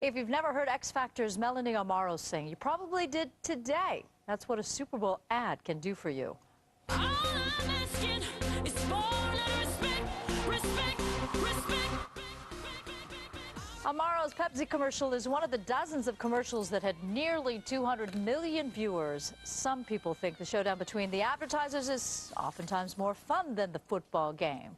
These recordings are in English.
If you've never heard X Factor's Melanie Amaro sing, you probably did today. That's what a Super Bowl ad can do for you. All I'm asking is for respect. Amaro's Pepsi commercial is one of the dozens of commercials that had nearly 200 million viewers. Some people think the showdown between the advertisers is oftentimes more fun than the football game.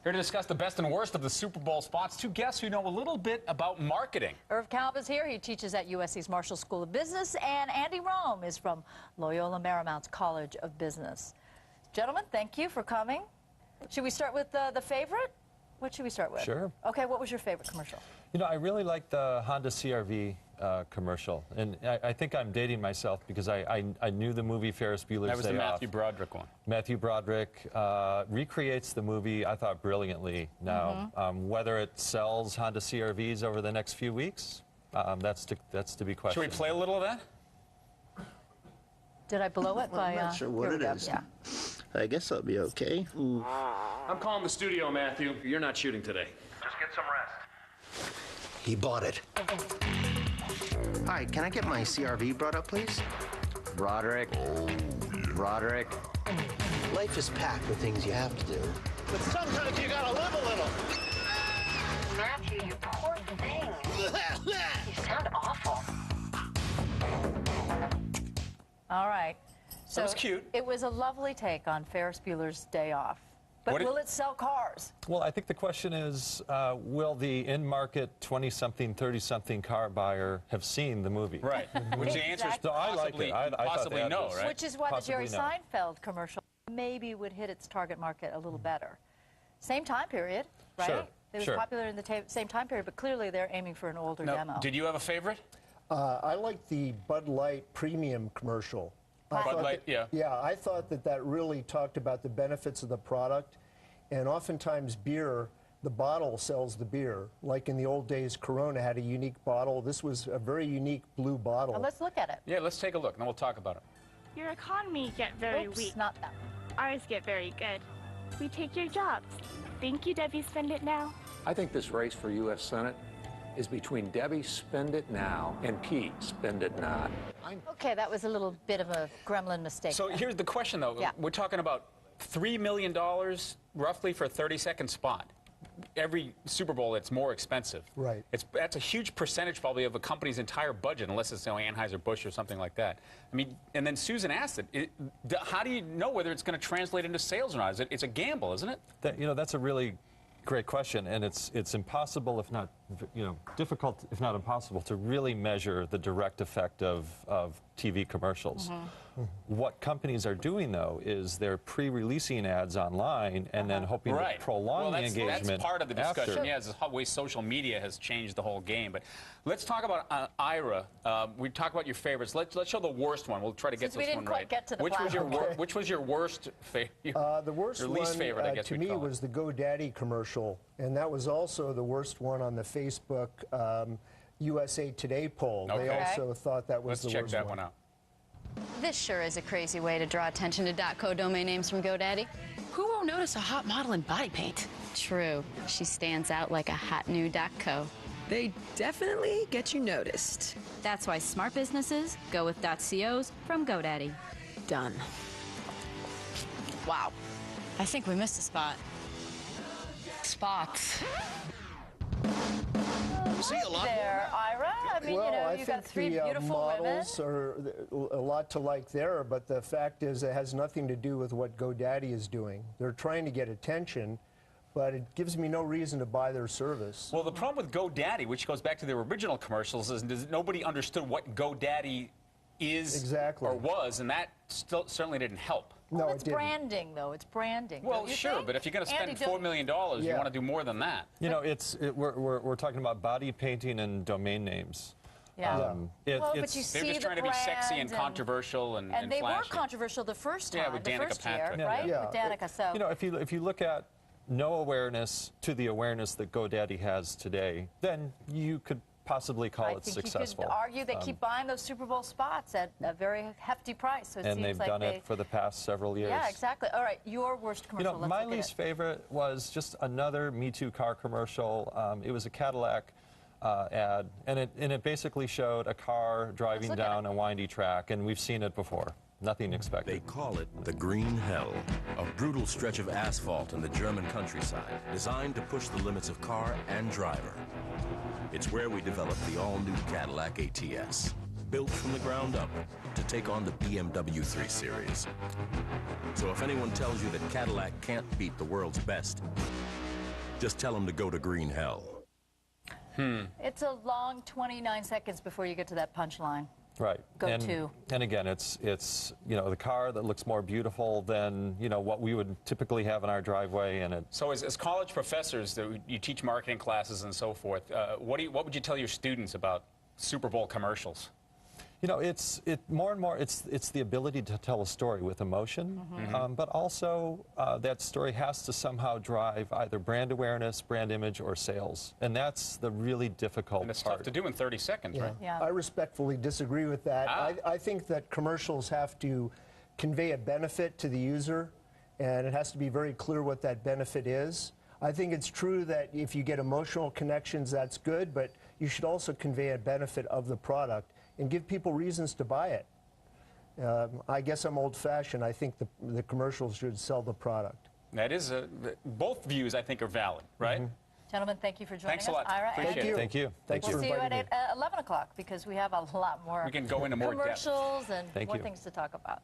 Here to discuss the best and worst of the Super Bowl spots, two guests who know a little bit about marketing. Kalb is here. He teaches at USC's Marshall School of Business, and Andy Rohm is from Loyola Marymount's College of Business. Gentlemen, thank you for coming. Should we start with the favorite? What should we start with? Sure. Okay, what was your favorite commercial? You know, I really like the Honda CR-V commercial, and I think I'm dating myself because I knew the movie Ferris Bueller's Day Off. That was the Matthew Broderick one. Matthew Broderick recreates the movie, I thought, brilliantly. Now, whether it sells Honda CR-Vs over the next few weeks, that's to be questioned. Should we play a little of that? Did I blow it by... I'm not sure what it is. Yeah. I guess I'll be okay. I'm calling the studio, Matthew. You're not shooting today. Just get some rest. He bought it. Hi, can I get my CRV brought up, please? Broderick. Broderick. Life is packed with things you have to do. But sometimes you gotta live a little. Matthew, you poor thing. You sound awful. All right. So that was cute. It was a lovely take on Ferris Bueller's Day Off. But will it sell cars? Well, I think the question is, will the in-market 20-something, 30-something car buyer have seen the movie? Right. Which the answer is Exactly. possibly, possibly no, right? Which is why the Jerry no. Seinfeld commercial maybe would hit its target market a little better. Same time period, right? Sure. It was Sure. popular in the same time period, but clearly they're aiming for an older No. demo. Did you have a favorite? I like the Bud Light premium commercial. Bud Light, yeah. Yeah, I thought that really talked about the benefits of the product, and oftentimes beer, the bottle sells the beer. Like in the old days, Corona had a unique bottle. This was a very unique blue bottle. Well, let's look at it. Yeah, let's take a look, and then we'll talk about it. Your economy get very Oops, weak. not that. Ours get very good. We take your jobs. Thank you, Debbie Spend It Now. I think this race for U.S. Senate is between Debbie Spend It Now and Pete Spend It Not. Okay, that was a little bit of a gremlin mistake. So here's the question, though. Yeah. We're talking about $3 million roughly for a 30-second spot. Every Super Bowl, it's more expensive. Right. That's a huge percentage probably of a company's entire budget, unless it's Anheuser-Busch or something like that. I mean, and then Susan asked it, how do you know whether it's going to translate into sales or not? It's a gamble, isn't it? That's a really great question, and it's impossible, if not, difficult, if not impossible, to really measure the direct effect of TV commercials. What companies are doing, though, is they're pre-releasing ads online and then hoping to prolong the engagement. That's part of the discussion. After. Yeah, it's the way social media has changed the whole game. But let's talk about Ira. We talk about your favorites. Let's show the worst one. We'll try to get Since this one right. Get to the Which was your worst favorite? The worst your least one, favorite, I guess to me, was the GoDaddy commercial, and that was also the worst one on the Facebook USA Today poll. Okay. They also thought that was the worst one. Let's check that one out. This sure is a crazy way to draw attention to .co domain names from GoDaddy. Who won't notice a hot model in body paint? True. She stands out like a hot new .co. They definitely get you noticed. That's why smart businesses go with .cos from GoDaddy. Done. Wow. I think we missed a spot. Spots. See a lot there, Ira. I mean, Well, you got three the beautiful models women. are a lot to like there, but the fact is it has nothing to do with what GoDaddy is doing. They're trying to get attention, but it gives me no reason to buy their service. Well, the problem with GoDaddy, which goes back to their original commercials, is nobody understood what GoDaddy is or was, and that certainly didn't help. Well, it's branding, though. It's branding. Well, sure, but if you're going to spend $4 million, you want to do more than that. We're talking about body painting and domain names. Yeah. They're just trying to be sexy and controversial and they flashy. were controversial the first time, with the Danica first year, Patrick. right? With Danica. So if you look at no awareness to the awareness that GoDaddy has today, then you could possibly call it successful. You could argue they keep buying those Super Bowl spots at a very hefty price. So it and seems they've like done it for the past several years. Yeah, exactly. All right, your worst commercial. My least favorite was just another Me Too car commercial. It was a Cadillac ad, and it basically showed a car driving down a windy track, and we've seen it before. Nothing expected. They call it the Green Hell, a brutal stretch of asphalt in the German countryside, designed to push the limits of car and driver. It's where we developed the all-new Cadillac ATS, built from the ground up to take on the BMW 3 Series. So if anyone tells you that Cadillac can't beat the world's best, just tell them to go to Green Hell. It's a long 29 seconds before you get to that punchline. Right. Go-to. And again, it's the car that looks more beautiful than what we would typically have in our driveway, and it. So as college professors, you teach marketing classes and so forth. What would you tell your students about Super Bowl commercials? It's more and more. It's the ability to tell a story with emotion, but also that story has to somehow drive either brand awareness, brand image, or sales, and that's the really difficult And it's part. tough to do in 30 seconds, right? Yeah. I respectfully disagree with that. I think that commercials have to convey a benefit to the user, and it has to be very clear what that benefit is. I think it's true that if you get emotional connections, that's good, but you should also convey a benefit of the product and give people reasons to buy it. I guess I'm old-fashioned. I think the commercials should sell the product. That is both views, I think, are valid, right? Gentlemen, thank you for joining Thanks a lot. us. Ira, Appreciate Andy. it. Thank you. Thanks We'll for see you inviting at me. 11 o'clock because we have a lot more We can go into more depth. commercials and Thank more you. things to talk about.